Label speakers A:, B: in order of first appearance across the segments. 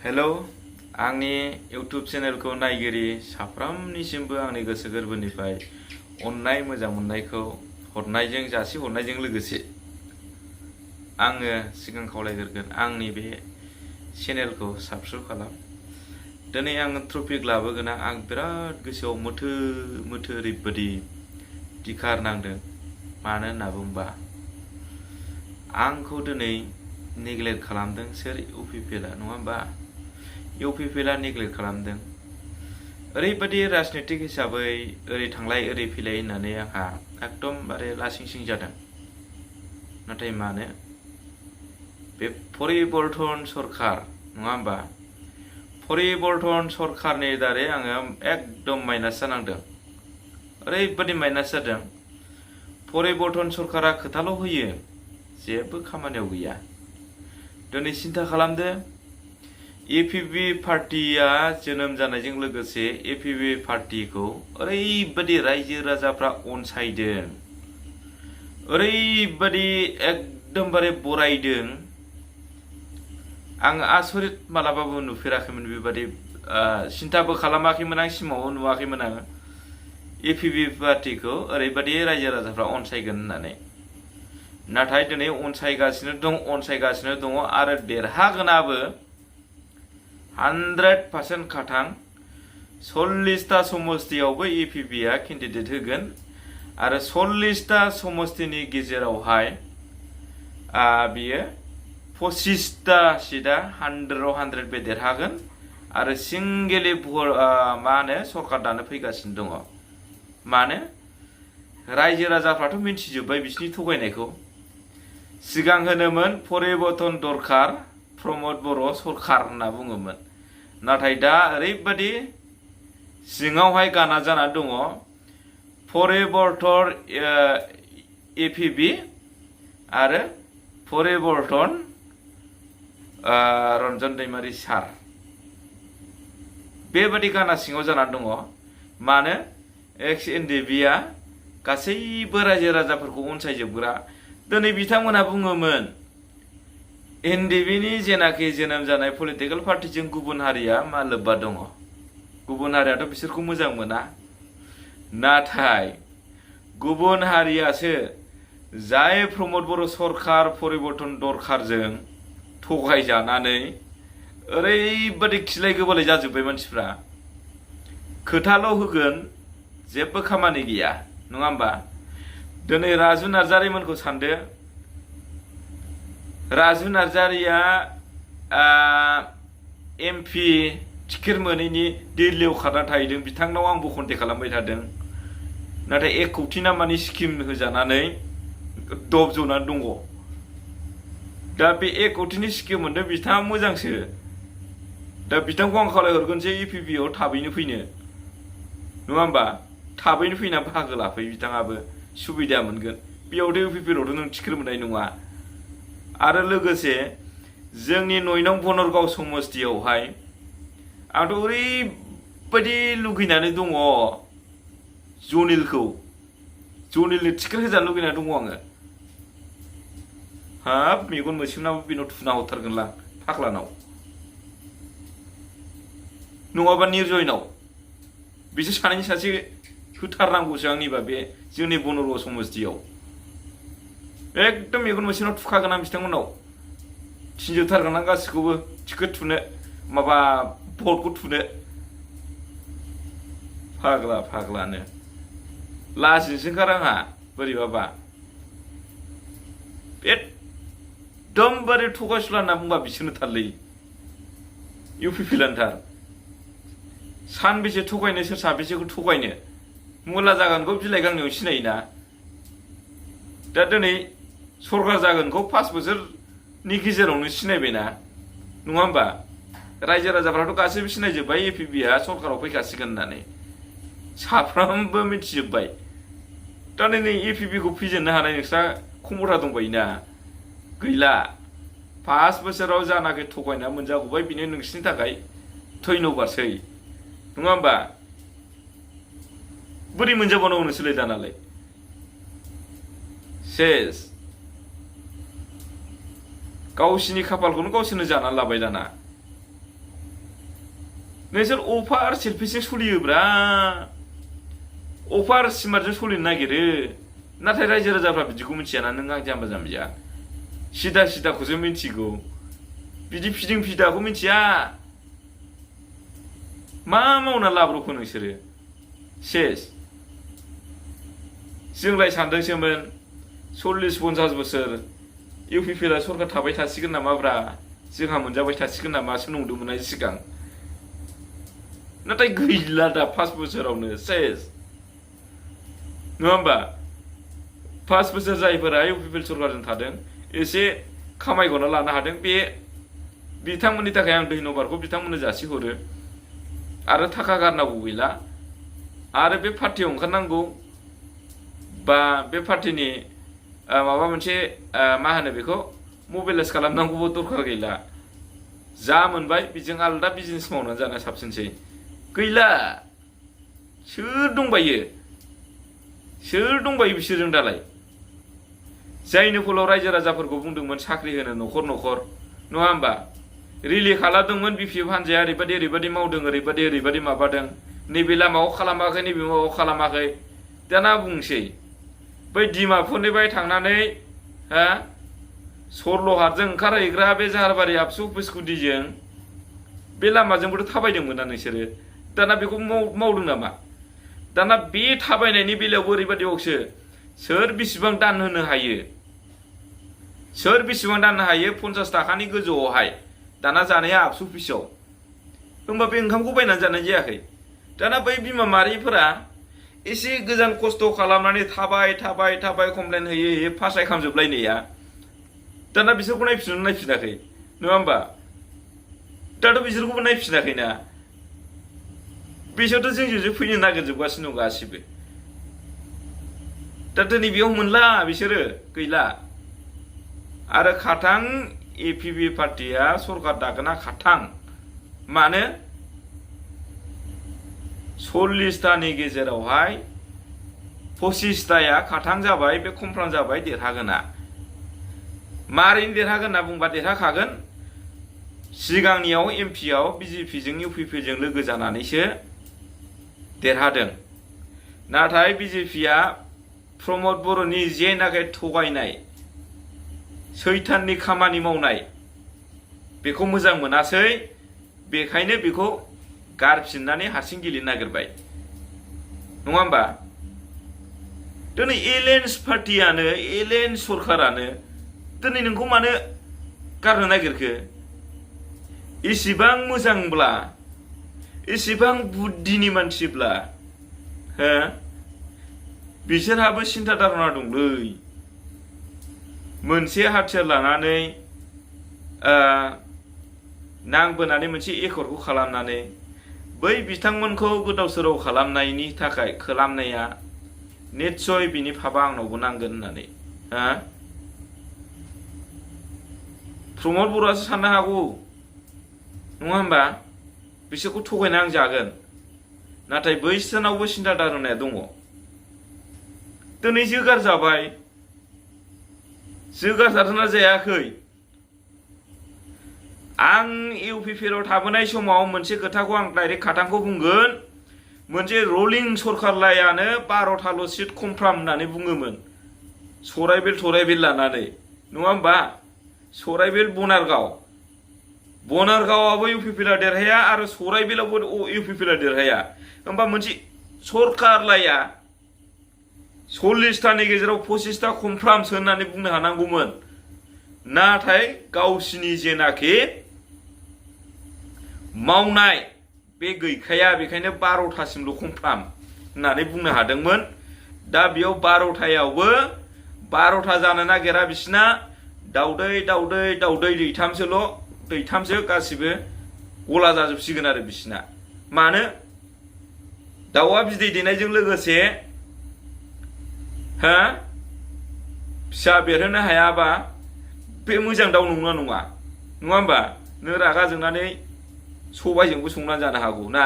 A: Hello आंनि YouTube चेनेलखौ नायगिरि साफ्रोमनिसिमबो आंनि गोसो गोरबोनिफ्राय अननाय मोजां मोननायखौ हरनायजों जासिहरनायजों लोगोसे आङो सिगां खावलायग्रोगोन आंनि बे चेनेलखौ साबस्क्राइब खालाम। दिनै आं टपिक लाबोगोन आं बिराद गोसोआव मोथो मोथो ओरैबायदि दिखार नांदों। मानो होनना बुंबा आंखौ दिनै नेग्लेक्ट खालामदों सोर इउपिपिएलआ नङा होमबा? इउपिपिएलआ नेग्लेक्ट खालामदों। ओरैबायदि राजनितिक हिसाबै ओरै थांलाय ओरै फैलाय होननानै आंहा एकदमबारे लासिंसिं जादों। नाथाय मानो बे परिबर्तन सरकार नङा होमबा? परिबर्तन सरकारनि दारै आङो एकदम माइनास जानांदों। ओरैबायदि माइनास जादों। परिबर्तन सरकारा खोथाल' होयो, जेबो खामानियाव गैया। दिनै सिन्था खालामदो, एपिपि पार्टिया जोनोम जानायजों लोगोसे एपिपि पार्टिखौ ओरैबायदि रायजो राजाफ्रा अनसायदों, ओरैबायदि एकदमबारे बरायदों। आं आसरित मालाबाबो नुफेराखैमोन बेबायदि सिन्थाबो खालामाखैमोन आं, सिमाङाव नुवाखैमोन आं एपिपि पार्टिखौ ओरैबायदि रायजो राजाफ्रा अनसायगोन होननानै। नाथाय दिनै अनसायगासिनो दङ आरो देरहागोनाबो 100% खाथां। 40टा समस्तियावबो एपिपिआ केन्डिडेट होगोन आरो 40टा समस्तिनि गेजेरावहाय बियो 25टा सिटआ 100आव 100 बे देरहागोन आरो सिंगेलि सरकार दानो फैगासिनो दङ। मानो? रायजो राजाफ्राथ' मिन्थिजोब्बाय बिसिनि थगायनायखौ। सिगां होनोमोन परिबर्तन दरखार, प्रमद बर' सरखार होनना बुङोमोन। नाथाय दा ओरैबायदि सिङावहाय गाना जाना दङ परिबर्तन एपिपि आरो परिबर्तन रन्जन दैमारि सार, बेबायदि गाना सिङाव जाना दङ। मानो? एक्स एनडिएफबिआ गासैबो रायजो राजाफोरखौ अनसायजोबग्रा। दिनै बिथांमोनहा बुङोमोन एनडिएफबिनि जेनाखि जोनोम जानाय पलिटिकेल पार्टिजों गुबुन हारिया मा लोब्बा दङ, गुबुन हारियाथ' बिसोरखौ मोजां मोना। नाथाय गुबुन हारियासो जाय प्रमद बर' सरकार परिबर्तन दरखारजों थगायजानानै ओरैबायदि खिलाय गोबालाय जाजोब्बाय मानसिफ्रा। खोथाल' होगोन, जेबो खामानि गैया नङा होमबा? दिनै राजु नार्जारिमोनखौ सानदो। राजु नार्जारिया एमपि टिकेट मोनैनि दिल्लीयाव खारना थाहैदों। बिथांनाव आंबो कन्टेक्ट खालामबाय थादों। नाथाय 1 कौटि ना मानि स्किम होजानानै दब जनानै दङ। दा बे 1 कौटिनि स्किम मोनदों, बिथाङा मोजांसो। दा बिथांखौ आं खावलायहरगोनसै इउपिपिआव थाबैनो फैनो नङा होमबा? थाबैनो फैना बाहागो लाफै, बिथाङाबो सुबिदा मोनगोन। बेयावथ' इउपिपिआवथ' नों टिकेट मोननाय नङा। आरो लोगोसे जोंनि 9 नं बनरगाव समस्तियावहाय आंथ' ओरैबायदि लुगैनानै दङ जनिलनि टिकेट होजानो लुगैनानै दङ आङो। हाब मेगन मोसेबनाबो बेनाव थुना हरथारगोनलां फाग्लानाव, नङाबा निर्जयनाव। बिसोर सानैनि सासे होथारनांगौसो आंनिबा बे जोंनि बनरगाव समस्तियाव। एकदम मेगन मोसेबनाव थुखागोन आं बिथांमोननाव, थिनजोबथारगोन आं गासिखौबो टिकेट थुनो, माबा भटखौ थुनो। फाग्लानो लाजिनोसो ओंखारो आंहा बोरैबाबा। एकदमबारे थगायसुला होनना बुंबा बिसोरनो थारलै, इउपिपिएलआनो थार। सानबेसे थगायनो, सोर साबेसेखौ थगायनो? मुला जागोनखौ बिलाइ गांनैयाव सिनायोना। दा दिनै सरकार जागोनखौ 5 बोसोरनि गेजेरावनो सिनायबायना नङा होमबा? रायजो राजाफ्राथ' गासैबो सिनायजोब्बाय एपिपिआ सरकाराव फैखासिगोन होननानै, साफ्रोमबो मिथिजोब्बाय। दा नै एपिपिखौ फेजेननो हानाय नोंस्रा खमथा दंबायोना? गैला। 5 बोसोराव जानाखि थगायना मोनजागौबाय बेनो नोंसिनि थाखाय धन्यबादसै नङा होमबा? बोरै मोनजाबावनांगौ नोंसोरलाय दानालाय? सेस गावसिनि खाफालखौनो गावसोरनो जानानै लाबाय दाना। नोंसोर अफार सेल्फिसजों सोलियोब्रा अफार स्मार्टजों सोलिनो नागिरो नाथाय रायजो राजाफ्रा बिदिखौ मिथियाना नों आं जाम्बा जाम्बिया सिदा सिदाखौसो मिथिगौ बिदि फिदिं फिदाखौ मिथिया मा मावना लाब्रबखो नोंसोरो सेस जोंलाय सानदोंसोमोन 40-50 बोसोर इउपिपिएलआ सरकार थाबाय थासिगोन नामाब्रा जोंहा मोनजाबाय थासिगोन नामासो नंदोंमोन सिगां नाथाय गैला दा 5 बोसोरावनो सेस नङा होमबा 5 बोसोर जायफोरा इउपिपिएल सरकारजों थादों एसे खामायगना लानो हादों बे बिथांमोननि थाखाय आं धन्यबादखौ बिथांमोननो जासिहरो आरो थाखा गारनांगौ गैला आरो बे पार्टियाव ओंखारनांगौ बा बे पार्टिनि माबा मोनसे मा होनो बेखौ मोबिलाइज खालामनांगौबो दरखार गैला जा मोनबाय बेजों आलदा बिजनेस मावनानै जानो साबसिनसै गैला सोर दंबायो बिसोरजों दालाय जायनो फलाव रायजो राजाफोरखौ बुंदोंमोन साख्रि होनो न'खर न'खर नङा होमबा रिलि खालामदोंमोन बिपिएफ हानजाया ओरैबायदि मावदों ओरैबायदि माबादों नैबे लामायाव खालामाखै नैबे माबायाव खालामाखै दाना बुंसै बै डिमापुरनिफ्राय थांनानै सरलहाटजों ओंखारहैग्रा बे जाहारबारि आबसु अफिस गुदिजों बे लामाजोंबोथ' थाबायदोंमोन ना नोंसोरो दाना बेखौ मावदों नामा दाना बे थाबायनायनि बेलायावबो ओरैबायदियावसो सोर बेसेबां दान होनो हायो 50 थाखानि गोजौआवहाय दाना जानाया आबसु अफिसाव होमबा बे ओंखामखौ बायनानै जानाय जायाखै दाना बै बिमा माहारिफोरा एसे गोजान खस्थ' खालामनानै थाबाय कमप्लेन होयै फासायखांजोबलायनाया दाना बिसोरखौ नायफिनाखै नङा होमबा दाथ' बिसोरखौबो नायफिनाखैना बिसोरथ' जोंजोंसो फैनो नागिरजोबगासिनो दं गासिबो दा दिनै बेयाव मोनला बिसोरो गैला आरो खाथां एपिबि पार्टिया सरकार दागोना खाथां मानो 40तानि गेजेरावहाय 25ताया खाथां जाबाय बे कमफ्राम जाबाय देरहागोना मारैनो देरहागोन होनना बुंबा देरहाखागोन सिगांनियाव एमपिआव बिजेपिजों इउपिपिजों लोगो जानानैसो देरहादों नाथाय बिजेपिया प्रमद बर'नि जेनाखि थगायनाय सैताननि खामानि मावनाय बेखौ मोजां मोनासै बेखायनो बेखौ गारफिननानै हारसिं गेलेनो नागिरबाय नङा होमबा दिनै एलायन्स पार्टियानो एलायन्स सरकारानो दिनै नोंखौ मानो गारनो नागिरखो एसेबां मोजांब्ला एसेबां बुद्धिनि मानसिब्ला बिसोरहाबो सिन्था धारना दंलै मोनसे हाथियार लानानै नांबोनानै मोनसे एकर्डखौ खालामनानै बै बिथांमोनखौ गोदाव सोराव खालामनाया निस्सय बिनि फाबा आंनावबो नांगोन होननानै प्रमद बर'आसो साननो हागौ नङा होमबा बिसोरखौ थगायना आं जागोन नाथाय बैसोरनावबो सिन्था धारनाया दङ दिनै जोगार जादोंना जायाखै आं इउपिपिएलआव थाबोनाय समाव मोनसे खोथाखौ आं डाइरेक्ट खाथांखौ बुंगोन मोनसे रलिं सरकारलायानो 12थाल' सिट कमफ्राम होननानै बुङोमोन सराइबेल लानानै नङा होमबा सराइबेल बनारगावआबो इउपिपिएलआ देरहाया आरो सराइबेलावबो इउपिपिएलआ देरहाया होमबा मोनसे सरकारलाया 40तानि गेजेराव 25ता कमफ्रामसो होननानै बुंनो हानांगौमोन नाथाय गावसिनि जेनाखि मावनाय बे गैखाया बेखायनो 12तासिमल' कमफ्राम होननानै बुंनो हादोंमोन दा बेयाव 12थायावबो 12था जानो नागिरा बिसिना दाउदै दैथामसो गासिबो गला जाजोबसिगोन आरो बिसिना मानो दाउआ बिदै दैनायजों लोगोसे फिसा बेरहोनो हायाबा बे मोजां दाउ नङा होमबा नों रागा जोंनानै सबायजोंबो संनानै जानो हागौ ना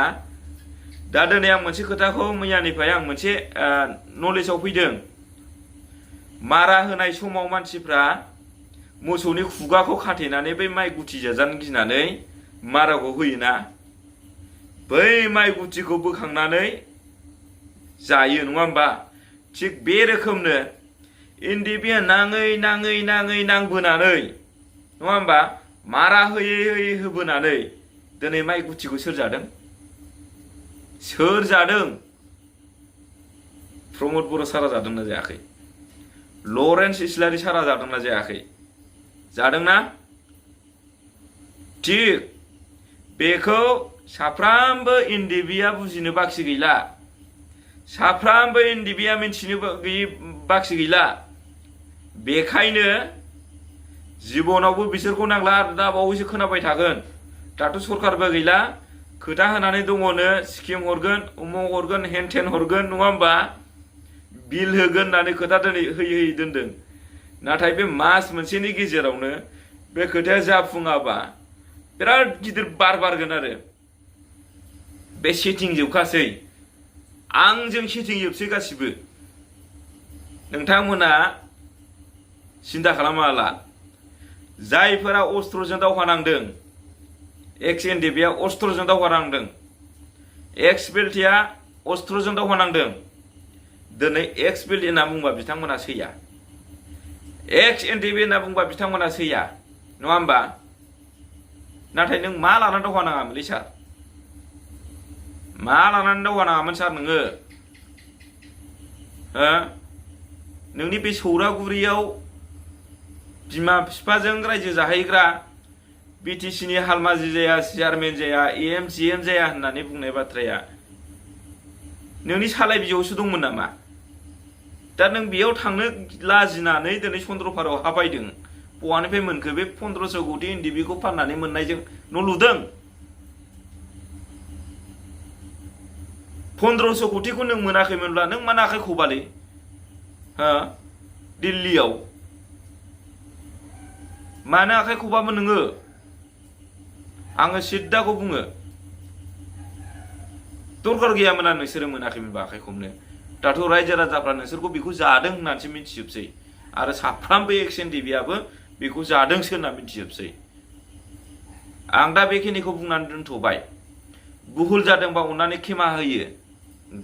A: दा दिनै आं मोनसे खोथाखौ मैयानिफ्राय आं मोनसे नलेजाव फैदों मारा होनाय समाव मानसिफ्रा मोसौनि खुगाखौ खाथेनानै बै माइ गुथि जाजानो गिनानै माराखौ होयोना बै माइ गुथिखौ बोखांनानै जायो नङा होमबा? थिग बे रोखोमनो इन्दि बिलाइया नाङै नांबोनानै नङा होमबा? मारा होयै होबोनानै दिनै माइ गुथिखौ सोर जादों? सोर जादों? प्रमद बर' सारा जादोंना जायाखै? लरेन्स इस्लारि सारा जादोंना जायाखै? जादोंना? थिग बेखौ साफ्रामबो इन्दि बिया बुजिनो बाखि गैला। साफ्रामबो इन्दि बिया मिन्थिनो बाखि गैला। बेखायनो जिबनावबो बिसोरखौ नांला। आरो दा बावैसो खोनाबाय थागोन, दाथ' सरखारबो गैला, खोथा होनानै दङनो स्किम हरगोन, उमुक हरगोन, हेन हरगोन नङा होमबा? बिल होगोन होननानै खोथा होयै दोनदों। नाथाय बे मास मोनसेनि गेजेरावनो बे खोथाया जाफुङाबा बिराद गिदिर बारगोन आरो। बे सेटिं जोबखासै, आंजों सेटिं जोबसै गासिबो। नोंथांमोना सिन्था खालामाला। जायफोरा अस्त्रजों दावहा नांदों, एक्स एनडिएफआ अस्त्रजों दावहा नांदों, एक्स बेल्टिया अस्त्रजों दावहा नांदों। दिनै एक्स बेल्ट होनना बुंबा बिथांमोना सैया, एक्स एनडिएफ होनना बुंबा बिथांमोना सैया नङा होमबा? नाथाय नों मा लानानै दावहा नाङामोनलै सार? मा लानानै दावहा नाङामोन सार नोङो? नोंनि बे सौरागुरियाव बिमा बिफाजों रायजो जाहैग्रा बिटिसिनि हालमाजि जाया, चेयारमेन जाया, एम जिएम जाया होननानै बुंनाय बाथ्राया नोंनि सालाय बिजौआवसो दंमोन नामा? दा नों बेयाव थांनो लाजिनानै दिनै चन्द्रपारायाव हा बायदों। बहानिफ्राय मोनखो? बे 1500 कोटी इन्दिबिखौ फाननानै मोननायजों न' लुदों। 1500 कोटीखौ नों मोनाखैमोनब्ला नों मानो आखाइ खबालै? दिल्लीयाव मानो आखाइ खबामोन नोङो? आङो सिद्दाखौ बुङो, दरखार गैयामोन नोंसोरो मोनाखैमोनबा आखाइ खबनो। दाथ' रायजो राजाफ्रा नोंसोरखौ बेखौ जादों होननानैसो मिथिजोबसै। आरो साफ्रामबो एक्स एनडिएफआबो बेखौ जादोंसो होनना मिथिजोबसै। आं दा बेखिनिखौ बुंनानै दोनथ'बाय। भुल जादोंबा अननानै खेमा होयो,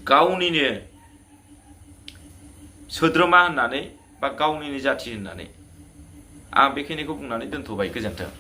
A: गावनिनो सोद्रोमा होननानै बा गावनिनो जाथि होननानै। आं बेखिनिखौ बुंनानै दोनथ'बाय। गोजोन्थों।